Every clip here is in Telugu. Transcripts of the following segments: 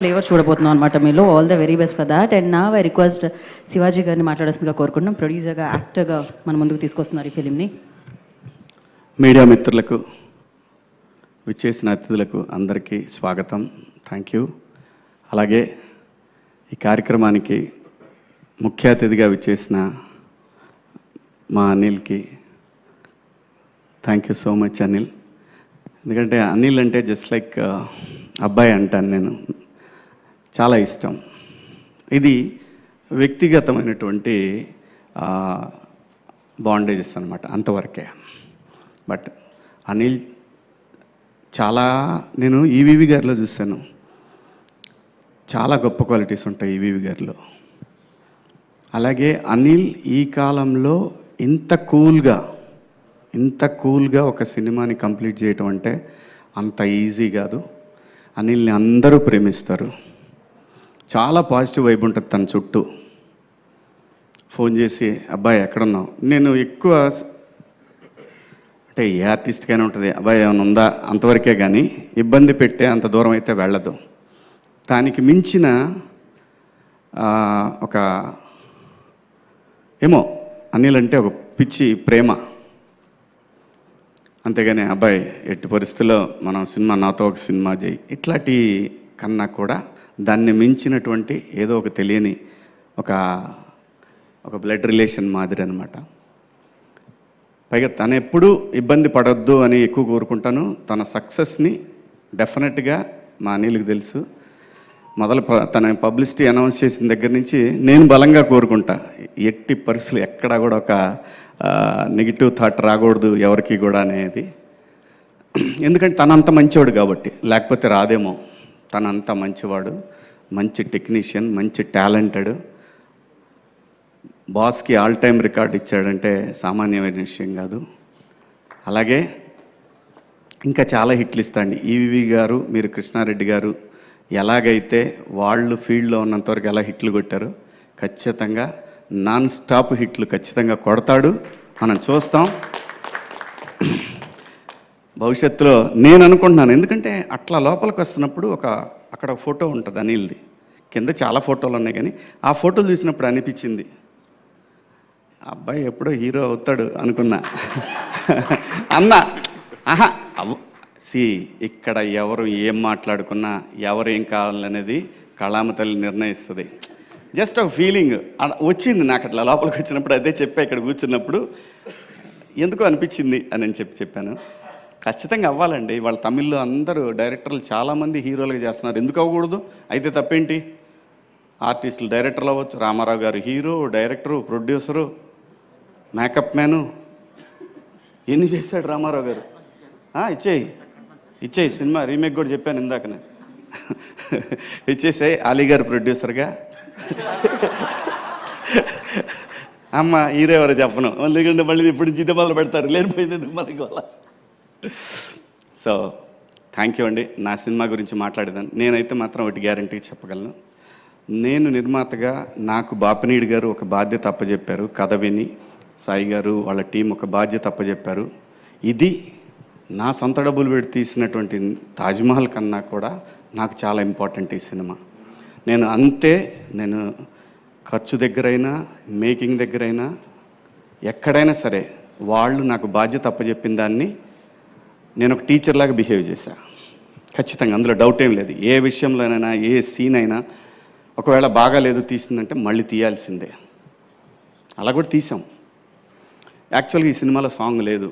ఫ్లేవర్ చూడబోతున్నాం అనమాట మీలో. All the very best for that. And నా ఐ రిక్వెస్ట్ శివాజీ గారిని మాట్లాడాల్సిందిగా కోరుకుంటున్నాం. ప్రొడ్యూసర్గా, యాక్టర్గా మన ముందుకు తీసుకొస్తున్నారు ఈ ఫిలింని. మీడియా మిత్రులకు, విచ్చేసిన అతిథులకు అందరికీ స్వాగతం. Thank you. అలాగే ఈ కార్యక్రమానికి ముఖ్య అతిథిగా విచ్చేసిన మా అనిల్కి thank you so much Anil. ఎందుకంటే అనిల్ అంటే జస్ట్ లైక్ అబ్బాయి అంటాను నేను. చాలా ఇష్టం. ఇది వ్యక్తిగతమైనటువంటి బాండేజెస్ అనమాట, అంతవరకే. బట్ అనిల్ చాలా, నేను ఈవీవి గారిలో చూశాను, చాలా గొప్ప క్వాలిటీస్ ఉంటాయి ఈవీవి గారిలో. అలాగే అనిల్ ఈ కాలంలో ఇంత కూల్గా ఒక సినిమాని కంప్లీట్ చేయటం అంటే అంత ఈజీ కాదు. అనిల్ని అందరూ ప్రేమిస్తారు. చాలా పాజిటివ్ వైబ్ ఉంటుంది తన చుట్టూ. ఫోన్ చేసి అబ్బాయి ఎక్కడున్నావు, నేను ఎక్కువ అంటే ఏ ఆర్టిస్ట్కైనా ఉంటుంది, అబ్బాయి ఏమైనా ఉందా అంతవరకే, కానీ ఇబ్బంది పెట్టే అంత దూరం అయితే వెళ్ళదు. దానికి మించిన ఒక ఏమో అనిల్ అంటే ఒక పిచ్చి ప్రేమ. అంతేగాని అబ్బాయి ఎట్టి పరిస్థితుల్లో మనం సినిమా, నాతో ఒక సినిమా చేయి, ఇట్లాంటి కన్నా కూడా దాన్ని మించినటువంటి ఏదో ఒక తెలియని ఒక బ్లడ్ రిలేషన్ మాదిరి అనమాట. పైగా తను ఎప్పుడూ ఇబ్బంది పడొద్దు అని ఎక్కువ కోరుకుంటాను. తన సక్సెస్ని డెఫినెట్గా మా అనిల్కి తెలుసు. తన పబ్లిసిటీ అనౌన్స్ చేసిన దగ్గర నుంచి నేను బలంగా కోరుకుంటా, ఎట్టి పరిస్థితులు ఎక్కడా కూడా ఒక నెగిటివ్ థాట్ రాకూడదు ఎవరికి కూడా అనేది. ఎందుకంటే తనంత మంచివాడు కాబట్టి, లేకపోతే రాదేమో. తనంత మంచివాడు, మంచి టెక్నీషియన్, మంచి టాలెంటెడ్. బాస్కి ఆల్ టైమ్ రికార్డ్ ఇచ్చాడంటే సామాన్యమైన విషయం కాదు. అలాగే ఇంకా చాలా హిట్లు ఇస్తాండి ఈవీవి గారు. మీరు కృష్ణారెడ్డి గారు ఎలాగైతే వాళ్ళు ఫీల్డ్లో ఉన్నంతవరకు ఎలా హిట్లు కొట్టారో, ఖచ్చితంగా నాన్ స్టాప్ హిట్లు ఖచ్చితంగా కొడతాడు. మనం చూస్తాం భవిష్యత్తులో. నేను అనుకుంటున్నాను, ఎందుకంటే అట్లా లోపలికి వస్తున్నప్పుడు అక్కడ ఫోటో ఉంటుంది అనిల్ది, కింద చాలా ఫోటోలు ఉన్నాయి, కానీ ఆ ఫోటోలు చూసినప్పుడు అనిపించింది అబ్బాయి ఎప్పుడో హీరో అవుతాడు అనుకున్నా. అన్నా ఇక్కడ ఎవరు ఏం మాట్లాడుకున్నా, ఎవరు ఏం కావాలనేది కళామ తల్లి నిర్ణయిస్తుంది. జస్ట్ ఒక ఫీలింగ్ వచ్చింది నాకు అట్లా లోపలికి వచ్చినప్పుడు. అదే చెప్పా ఇక్కడ కూర్చున్నప్పుడు, ఎందుకో అనిపించింది అని చెప్పాను. ఖచ్చితంగా అవ్వాలండి. వాళ్ళ తమిళ్లో అందరూ డైరెక్టర్లు చాలామంది హీరోలుగా చేస్తున్నారు, ఎందుకు అవ్వకూడదు? అయితే తప్పేంటి? ఆర్టిస్టులు డైరెక్టర్లు అవ్వచ్చు. రామారావు గారు hero, director, producer, makeup man, ఎన్ని చేశాడు రామారావు గారు. ఇచ్చేయి సినిమా రీమేక్ కూడా చెప్పాను ఇందాకనే. ఇచ్చేసాయి. అలీ గారు ప్రొడ్యూసర్గా. అమ్మ హీరో ఎవరో చెప్పను, ఎందుకంటే మళ్ళీ ఇప్పుడు జిద్ద మొదలు పెడతారు, లేనిపోయింది మనకి వాళ్ళ. సో థ్యాంక్ యూ అండి. నా సినిమా గురించి మాట్లాడేదాన్ని నేనైతే మాత్రం ఒకటి గ్యారంటీ చెప్పగలను. నేను నిర్మాతగా నాకు బాపినీడి గారు ఒక బాధ్యత అప్పచెప్పారు. కథ విని సాయి గారు వాళ్ళ టీం ఒక బాధ్యత అప్పచెప్పారు. ఇది నా సొంత డబ్బులు పెట్టి తీసినటువంటి తాజ్మహల్ కన్నా కూడా నాకు చాలా ఇంపార్టెంట్ ఈ సినిమా. నేను ఖర్చు దగ్గరైనా, మేకింగ్ దగ్గరైనా, ఎక్కడైనా సరే వాళ్ళు నాకు బాధ్యత అప్పచెప్పిన దాన్ని నేను ఒక టీచర్లాగా బిహేవ్ చేశా. ఖచ్చితంగా అందులో డౌట్ ఏం లేదు. ఏ విషయంలోనైనా, ఏ సీన్ అయినా ఒకవేళ బాగాలేదు తీసిందంటే మళ్ళీ తీయాల్సిందే. అలా కూడా తీసాం. యాక్చువల్గా ఈ సినిమాలో సాంగ్ లేదు,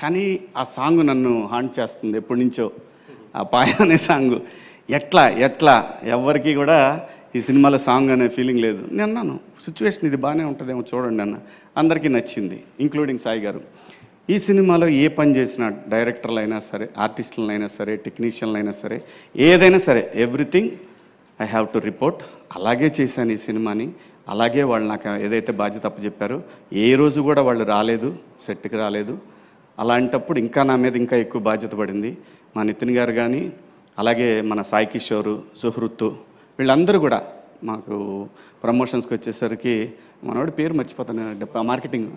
కానీ ఆ సాంగ్ నన్ను హాంట్ చేస్తుంది ఎప్పటి నుంచో. ఆ పాయ అనే సాంగ్ ఎట్లా ఎవరికి కూడా ఈ సినిమాలో సాంగ్ అనే ఫీలింగ్ లేదు. నేను అన్నాను సిచ్యువేషన్ ఇది బాగానే ఉంటుందేమో చూడండి అన్న. అందరికీ నచ్చింది, ఇంక్లూడింగ్ సాయి గారు. ఈ సినిమాలో ఏ పని చేసినా, డైరెక్టర్లు అయినా సరే, ఆర్టిస్టులను అయినా సరే, టెక్నీషియన్లు అయినా సరే, ఏదైనా సరే, everything I have to report. అలాగే చేశాను ఈ సినిమాని. అలాగే వాళ్ళు నాకు ఏదైతే బాధ్యత అప్పచెప్పారో, ఏ రోజు కూడా వాళ్ళు రాలేదు, సెట్కి రాలేదు. అలాంటప్పుడు ఇంకా నా మీద ఇంకా ఎక్కువ బాధ్యత పడింది. మా నితిన్ గారు కానీ, అలాగే మన సాయి కిషోరు, సుహృత్తు, వీళ్ళందరూ కూడా మాకు ప్రమోషన్స్కి వచ్చేసరికి మనవాడి పేరు మర్చిపోతాను, మార్కెటింగ్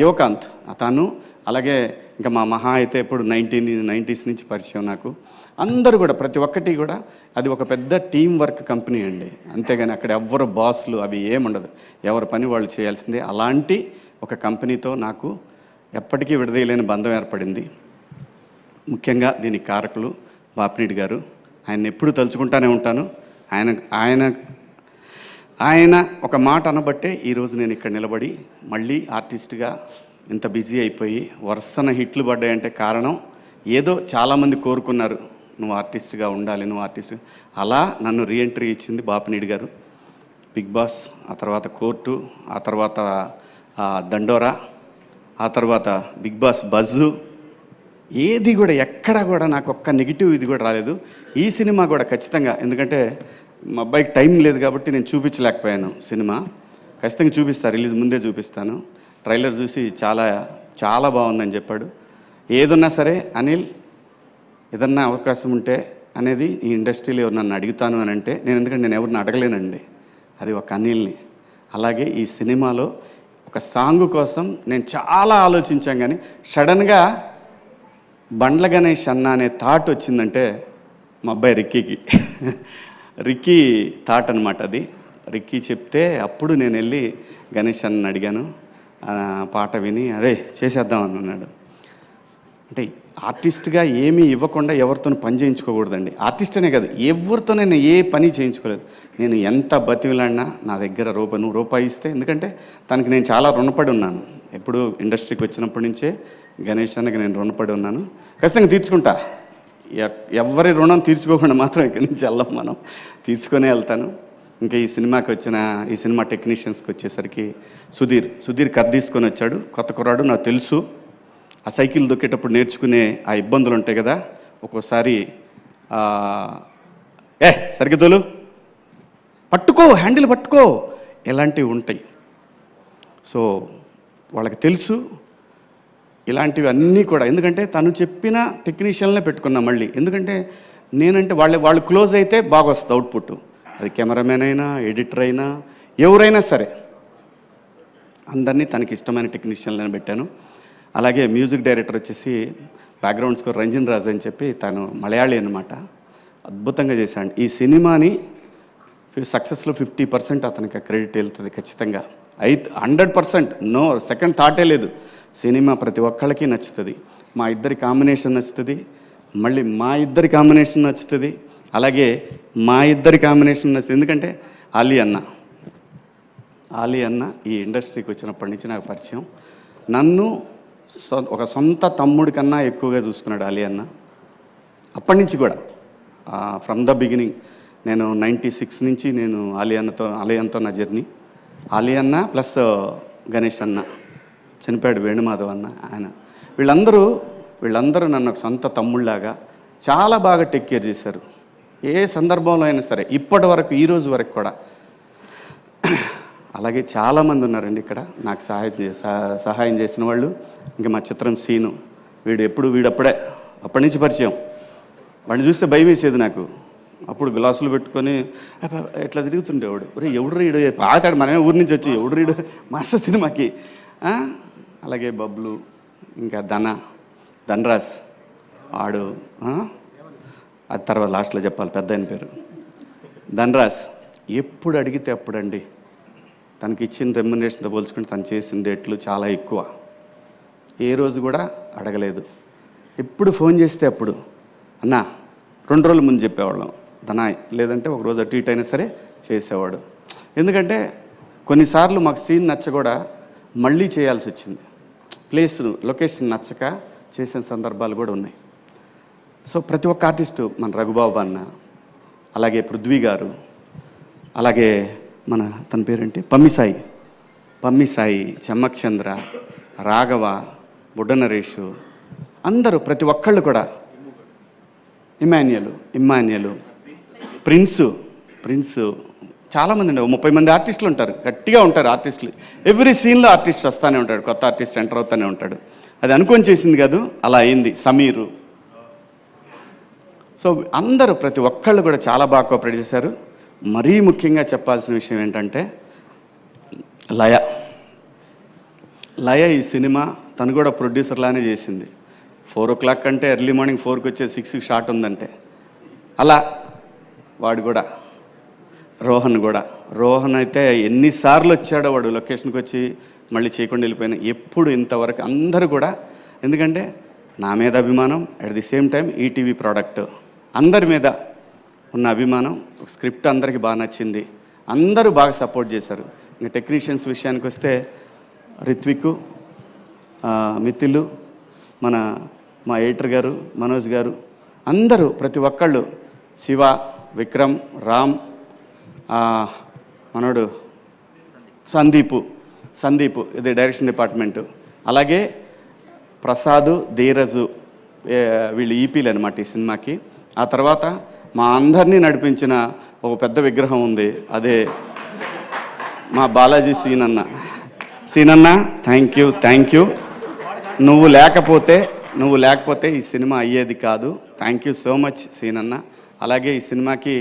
యువకాంత్ తను, అలాగే ఇంకా మా మహా అయితే ఇప్పుడు 1990s నుంచి పరిచయం నాకు. అందరూ కూడా ప్రతి ఒక్కటి కూడా అది ఒక పెద్ద టీం వర్క్ కంపెనీ అండి. అంతేగాని అక్కడ ఎవ్వరు బాస్లు అవి ఏముండదు, ఎవరి పని వాళ్ళు చేయాల్సిందే. అలాంటి ఒక కంపెనీతో నాకు ఎప్పటికీ విడదీయలేని బంధం ఏర్పడింది. ముఖ్యంగా దీనికి కారకులు బాపినీడి గారు. ఆయన ఎప్పుడు తలుచుకుంటానే ఉంటాను. ఆయన ఒక మాట అనబట్టే ఈరోజు నేను ఇక్కడ నిలబడి మళ్ళీ ఆర్టిస్ట్గా ఇంత బిజీ అయిపోయి వరుసన హిట్లు పడ్డాయంటే కారణం ఏదో చాలామంది కోరుకున్నారు, నువ్వు ఆర్టిస్ట్గా ఉండాలి, నువ్వు ఆర్టిస్ట్. అలా నన్ను రీఎంట్రీ ఇచ్చింది బాపినీడి గారు. బిగ్ బాస్, ఆ తర్వాత కోర్టు, ఆ తర్వాత దండోరా, ఆ తర్వాత బిగ్ బాస్ బజ్జు, ఏది కూడా ఎక్కడా కూడా నాకు ఒక్క నెగిటివ్ ఇది కూడా రాలేదు. ఈ సినిమా కూడా ఖచ్చితంగా, ఎందుకంటే మా అబ్బాయికి టైం లేదు కాబట్టి నేను చూపించలేకపోయాను. సినిమా ఖచ్చితంగా చూపిస్తాను, రిలీజ్ ముందే చూపిస్తాను. ట్రైలర్ చూసి చాలా చాలా బాగుందని చెప్పాడు. ఏదున్నా సరే అనిల్, ఏదన్నా అవకాశం ఉంటే అనేది ఈ ఇండస్ట్రీలో ఎవరు నన్ను అడుగుతాను అని అంటే ఎందుకంటే నేను ఎవరిని అడగలేనండి, అది ఒక అనిల్ని. అలాగే ఈ సినిమాలో ఒక సాంగ్ కోసం నేను చాలా ఆలోచించాను, కానీ సడన్గా బండ్ల గణేష్ అన్న అనే థాట్ వచ్చిందంటే మా అబ్బాయి రిక్కీ థాట్ అనమాట అది. రిక్కీ చెప్తే అప్పుడు నేను వెళ్ళి గణేష్ అన్నని అడిగాను. పాట విని అరే చేసేద్దాం అని అన్నాడు. అంటే ఆర్టిస్ట్గా ఏమీ ఇవ్వకుండా ఎవరితో పని చేయించుకోకూడదండి. ఆర్టిస్ట్ అనే కాదు, ఎవరితో నేను ఏ పని చేయించుకోలేదు. నేను ఎంత బతిమిలాడినా నా దగ్గర రూపాయి ఇస్తే, ఎందుకంటే తనకి నేను చాలా రుణపడి ఉన్నాను. ఎప్పుడు ఇండస్ట్రీకి వచ్చినప్పటి నుంచే గణేష్ అన్నకి నేను రుణపడి ఉన్నాను. ఖచ్చితంగా తీర్చుకుంటా. ఎవరి రుణం తీర్చుకోకుండా మాత్రం ఇక్కడి నుంచి వెళ్ళాం, మనం తీర్చుకొనే వెళ్తాను. ఇంకా ఈ సినిమా టెక్నీషియన్స్కి వచ్చేసరికి సుధీర్ కథ తీసుకొని వచ్చాడు. కొత్త కుర్రాడు, నాకు తెలుసు. ఆ సైకిల్ దొక్కేటప్పుడు నేర్చుకునే ఆ ఇబ్బందులు ఉంటాయి కదా, ఒక్కోసారి సరిగ్గా తోలు, పట్టుకో, హ్యాండిల్ పట్టుకో, ఇలాంటివి ఉంటాయి. సో వాళ్ళకి తెలుసు ఇలాంటివి అన్నీ కూడా. ఎందుకంటే తను చెప్పిన టెక్నీషియన్లే పెట్టుకున్నా మళ్ళీ. ఎందుకంటే నేనంటే వాళ్ళు క్లోజ్ అయితే బాగా వస్తుంది అవుట్పుట్. అది కెమెరామెన్ అయినా, ఎడిటర్ అయినా, ఎవరైనా సరే అందరినీ తనకి ఇష్టమైన టెక్నీషియన్లను పెట్టాను. అలాగే మ్యూజిక్ డైరెక్టర్ వచ్చేసి బ్యాక్గ్రౌండ్ స్కోర్ రంజన్ రాజ్ అని చెప్పి, తను మలయాళీ అనమాట. అద్భుతంగా చేశాడు. ఈ సినిమాని సక్సెస్లో 50% అతనికి క్రెడిట్ వెళ్తుంది ఖచ్చితంగా. 100%, నో సెకండ్ థాటే లేదు. సినిమా ప్రతి ఒక్కళ్ళకి నచ్చుతుంది. మా ఇద్దరి కాంబినేషన్ నచ్చుతుంది, మళ్ళీ మా ఇద్దరి కాంబినేషన్ నచ్చుతుంది, అలాగే మా ఇద్దరి కాంబినేషన్ నచ్చుతుంది. ఎందుకంటే ఆలీ అన్న ఈ ఇండస్ట్రీకి వచ్చినప్పటి నుంచి నాకు పరిచయం. నన్ను ఒక సొంత తమ్ముడి కన్నా ఎక్కువగా చూసుకున్నాడు ఆలీ అన్న. అప్పటి నుంచి కూడా ఫ్రమ్ ద బిగినింగ్ నేను 96 నుంచి నేను ఆలీ అన్నతో నా జర్నీ. ఆలీ అన్న ప్లస్ గణేష్ అన్న, చనిపోయాడు వేణుమాధవ్ అన్న, ఆయన, వీళ్ళందరూ నన్ను ఒక సొంత తమ్ముళ్ళలాగా చాలా బాగా టేక్ కేర్ చేశారు. ఏ సందర్భంలో అయినా సరే, ఇప్పటి వరకు, ఈ రోజు వరకు కూడా. అలాగే చాలామంది ఉన్నారండి ఇక్కడ నాకు సహాయం చేసిన వాళ్ళు. ఇంకా మా చిత్రం సీను, అప్పటి నుంచి పరిచయం. వాడిని చూస్తే భయం వేసేది నాకు. అప్పుడు గ్లాసులు పెట్టుకొని ఇట్లా తిరుగుతుండేవాడు. ఎవడు రీడు పాతాడు, మనమే ఊరి నుంచి వచ్చి ఎవడు రీడు మాస్టర్ సినిమాకి. అలాగే బబ్లు, ఇంకా ధనరాజ్ ఆడు, అది తర్వాత లాస్ట్లో చెప్పాలి, పెద్ద ఆయన పేరు ధనరాజ్. ఎప్పుడు అడిగితే అప్పుడండి, తనకి ఇచ్చిన రెమ్యునరేషన్తో పోల్చుకుంటే తను చేసిన డేట్లు చాలా ఎక్కువ. ఏ రోజు కూడా అడగలేదు. ఎప్పుడు ఫోన్ చేస్తే అప్పుడు అన్న 2 రోజుల ముందు చెప్పేవాళ్ళం ధనాయ్, లేదంటే ఒక రోజు అటు ఇటు అయినా సరే చేసేవాడు. ఎందుకంటే కొన్నిసార్లు మాకు సీన్ నచ్చ కూడా మళ్ళీ చేయాల్సి వచ్చింది. లొకేషన్ నచ్చక చేసిన సందర్భాలు కూడా ఉన్నాయి. సో ప్రతి ఒక్క ఆర్టిస్టు, మన రఘుబాబు అన్న, అలాగే పృథ్వీ గారు, అలాగే తన పేరేంటి పమ్మి సాయి, చెమ్మక్ చంద్ర, రాఘవ, బుడ్డ నరేషు, అందరూ ప్రతి ఒక్కళ్ళు కూడా, ఇమ్మాన్యులు, ప్రిన్స్ చాలామంది అండి, 30 మంది ఆర్టిస్టులు ఉంటారు, గట్టిగా ఉంటారు ఆర్టిస్టులు. ఎవ్రీ సీన్లో ఆర్టిస్ట్ వస్తూనే ఉంటాడు, కొత్త ఆర్టిస్ట్ ఎంటర్ అవుతూనే ఉంటాడు. అది అనుకొని చేసింది కాదు, అలా అయింది. సమీరు. సో అందరూ ప్రతి ఒక్కళ్ళు కూడా చాలా బాగా కోఆపరేట్ చేశారు. మరీ ముఖ్యంగా చెప్పాల్సిన విషయం ఏంటంటే లయ ఈ సినిమా తను కూడా ప్రొడ్యూసర్లానే చేసింది. 4 o'clock అంటే ఎర్లీ మార్నింగ్ 4కి వచ్చే 6కి షాట్ ఉందంటే అలా వాడు కూడా రోహన్ అయితే ఎన్నిసార్లు వచ్చాడో వాడు లొకేషన్కి వచ్చి మళ్ళీ చేయకుండా వెళ్ళిపోయినా ఎప్పుడు ఇంతవరకు అందరూ కూడా, ఎందుకంటే నా మీద అభిమానం, at the same time ETV product అందరి మీద ఉన్న అభిమానం, స్క్రిప్ట్ అందరికీ బాగా నచ్చింది, అందరూ బాగా సపోర్ట్ చేశారు. ఇంకా టెక్నీషియన్స్ విషయానికి వస్తే రిత్విక్, మిథిలు, మా ఎడిటర్ గారు మనోజ్ గారు, అందరూ ప్రతి ఒక్కళ్ళు, శివ, విక్రమ్, రామ్, మనోడు సందీప్ ఇది డైరెక్షన్ డిపార్ట్మెంటు, అలాగే ప్రసాద్, ధీరజు, వీళ్ళు ఈపీలు అనమాట ఈ సినిమాకి. ఆ తర్వాత మా అందరినీ నడిపించిన ఒక పెద్ద విగ్రహం ఉంది, అదే మా బాలాజీ సీనన్న. Thank you. నువ్వు లేకపోతే ఈ సినిమా అయ్యేది కాదు. థ్యాంక్ యూ సో మచ్ సీనన్న. అలాగే ఈ సినిమాకి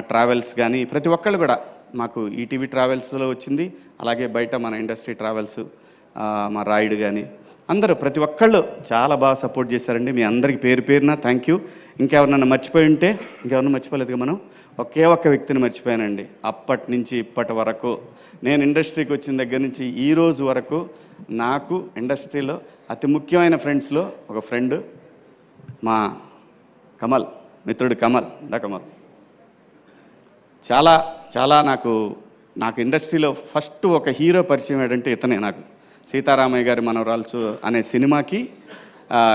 ట్రావెల్స్ కానీ ప్రతి ఒక్కళ్ళు కూడా, మాకు ఈటీవీ ట్రావెల్స్లో వచ్చింది, అలాగే బయట మన ఇండస్ట్రీ ట్రావెల్స్, మా రాయుడు కానీ అందరూ ప్రతి ఒక్కళ్ళు చాలా బాగా సపోర్ట్ చేశారండి. మీ అందరికీ పేరున థ్యాంక్ యూ. ఇంకెవరినన్నా మర్చిపోయి ఉంటే, ఇంకెవరన్నా మర్చిపోలేదుగా, మనం ఒకే ఒక్క వ్యక్తిని మర్చిపోయానండి. అప్పటి నుంచి ఇప్పటి వరకు, నేను ఇండస్ట్రీకి వచ్చిన దగ్గర నుంచి ఈ రోజు వరకు నాకు ఇండస్ట్రీలో అతి ముఖ్యమైన ఫ్రెండ్స్లో ఒక ఫ్రెండ్ మా మిత్రుడు కమల్. చాలా నాకు ఇండస్ట్రీలో ఫస్ట్ ఒక హీరో పరిచయం ఏంటంటే ఇతనే. నాకు సీతారామయ్య గారి మనవరాల్సు అనే సినిమాకి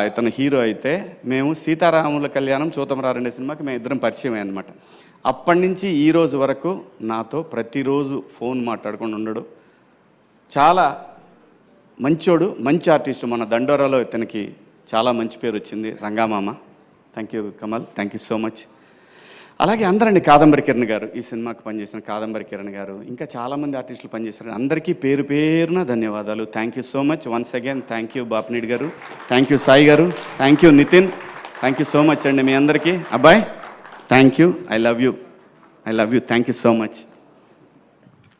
ఇతను హీరో అయితే, మేము సీతారాముల కళ్యాణం చూతమరారండే సినిమాకి మేము ఇద్దరం పరిచయం అనమాట. అప్పటి నుంచి ఈ రోజు వరకు నాతో ప్రతిరోజు ఫోన్ మాట్లాడుకొని ఉండడు. చాలా మంచోడు, మంచి ఆర్టిస్టు. మన దండోరాలో ఇతనికి చాలా మంచి పేరు వచ్చింది, Rangamama. Thank you Kamal, thank you so much. అలాగే అందరండి, కాదంబరి కిరణ్ గారు, ఈ సినిమాకి పనిచేసిన కాదంబరి కిరణ్ గారు, ఇంకా చాలామంది ఆర్టిస్టులు పనిచేశారు. అందరికీ పేరున ధన్యవాదాలు. Thank you so much once again. Thank you Bapineedu garu, thank you Sai garu, thank you Nithin, thank you so much అండి మీ అందరికీ. అబ్బాయ్ thank you, I love you, thank you so much.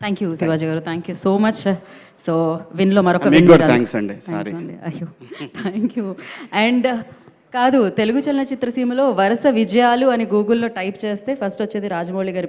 Thank you Sivaji garu, thank you so much. So విన్లో మరొక థ్యాంక్స్ అండి, సారీ. అయ్యో థ్యాంక్ యూ. అండ్ కాదు, తెలుగు చలనచిత్ర సీమలో వరుస విజయాలు అని గూగుల్లో టైప్ చేస్తే ఫస్ట్ వచ్చేది రాజమౌళి గారి పేరు.